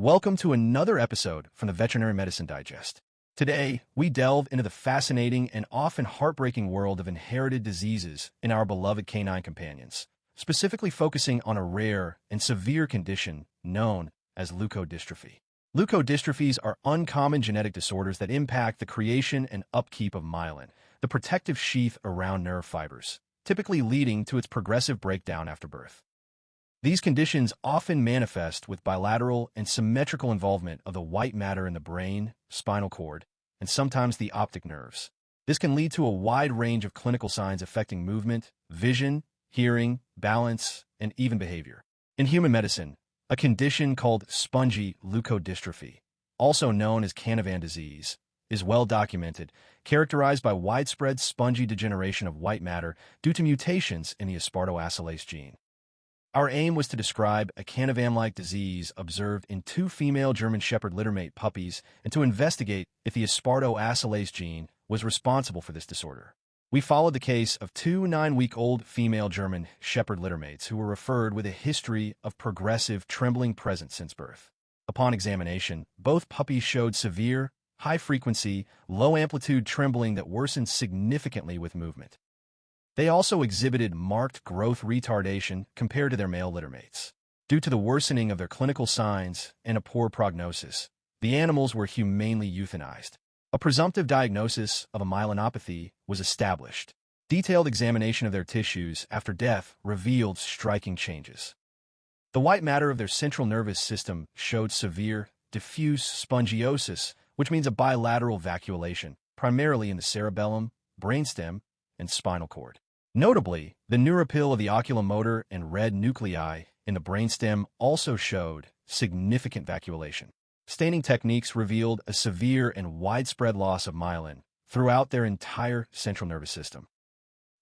Welcome to another episode from the Veterinary Medicine Digest. Today, we delve into the fascinating and often heartbreaking world of inherited diseases in our beloved canine companions, specifically focusing on a rare and severe condition known as leukodystrophy. Leukodystrophies are uncommon genetic disorders that impact the creation and upkeep of myelin, the protective sheath around nerve fibers, typically leading to its progressive breakdown after birth. These conditions often manifest with bilateral and symmetrical involvement of the white matter in the brain, spinal cord, and sometimes the optic nerves. This can lead to a wide range of clinical signs affecting movement, vision, hearing, balance, and even behavior. In human medicine, a condition called spongy leukodystrophy, also known as Canavan disease, is well documented, characterized by widespread spongy degeneration of white matter due to mutations in the aspartoacylase gene. Our aim was to describe a Canavan-like disease observed in two female German Shepherd littermate puppies and to investigate if the aspartoacylase gene was responsible for this disorder. We followed the case of two 9-week-old female German Shepherd littermates who were referred with a history of progressive trembling present since birth. Upon examination, both puppies showed severe, high-frequency, low-amplitude trembling that worsened significantly with movement. They also exhibited marked growth retardation compared to their male littermates. Due to the worsening of their clinical signs and a poor prognosis, the animals were humanely euthanized. A presumptive diagnosis of a myelinopathy was established. Detailed examination of their tissues after death revealed striking changes. The white matter of their central nervous system showed severe, diffuse spongiosis, which means a bilateral vacuolation, primarily in the cerebellum, brainstem, and spinal cord. Notably, the neuropil of the oculomotor and red nuclei in the brainstem also showed significant vacuolation. Staining techniques revealed a severe and widespread loss of myelin throughout their entire central nervous system.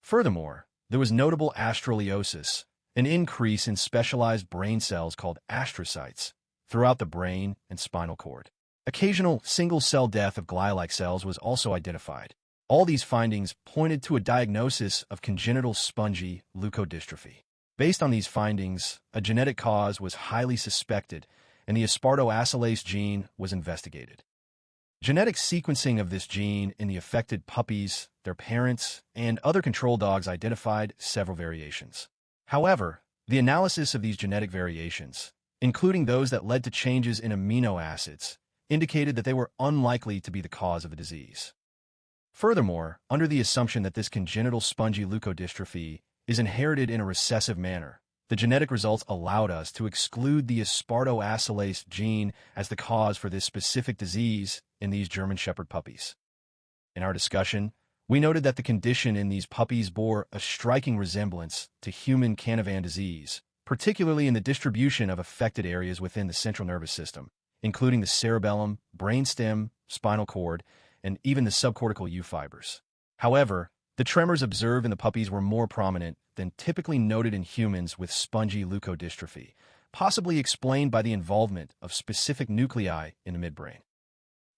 Furthermore, there was notable astroliosis, an increase in specialized brain cells called astrocytes, throughout the brain and spinal cord. Occasional single-cell death of glial-like cells was also identified. All these findings pointed to a diagnosis of congenital spongy leukodystrophy. Based on these findings, a genetic cause was highly suspected, and the aspartoacylase gene was investigated. Genetic sequencing of this gene in the affected puppies, their parents, and other control dogs identified several variations. However, the analysis of these genetic variations, including those that led to changes in amino acids, indicated that they were unlikely to be the cause of the disease. Furthermore, under the assumption that this congenital spongy leukodystrophy is inherited in a recessive manner, the genetic results allowed us to exclude the aspartoacylase gene as the cause for this specific disease in these German Shepherd puppies. In our discussion, we noted that the condition in these puppies bore a striking resemblance to human Canavan disease, particularly in the distribution of affected areas within the central nervous system, including the cerebellum, brainstem, spinal cord, and even the subcortical U fibers. However, the tremors observed in the puppies were more prominent than typically noted in humans with spongy leukodystrophy, possibly explained by the involvement of specific nuclei in the midbrain.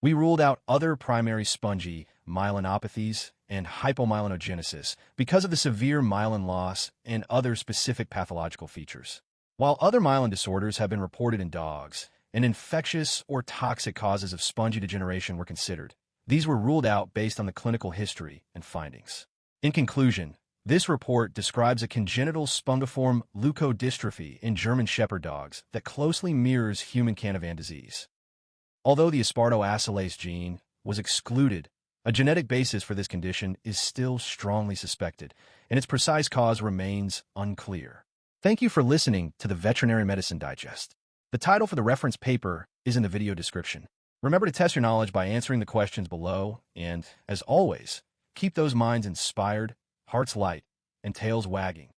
We ruled out other primary spongy myelinopathies and hypomyelinogenesis because of the severe myelin loss and other specific pathological features. While other myelin disorders have been reported in dogs, and infectious or toxic causes of spongy degeneration were considered, these were ruled out based on the clinical history and findings. In conclusion, this report describes a congenital spongiform leukodystrophy in German Shepherd dogs that closely mirrors human Canavan disease. Although the aspartoacylase gene was excluded, a genetic basis for this condition is still strongly suspected, and its precise cause remains unclear. Thank you for listening to the Veterinary Medicine Digest. The title for the reference paper is in the video description. Remember to test your knowledge by answering the questions below, and, as always, keep those minds inspired, hearts light, and tails wagging.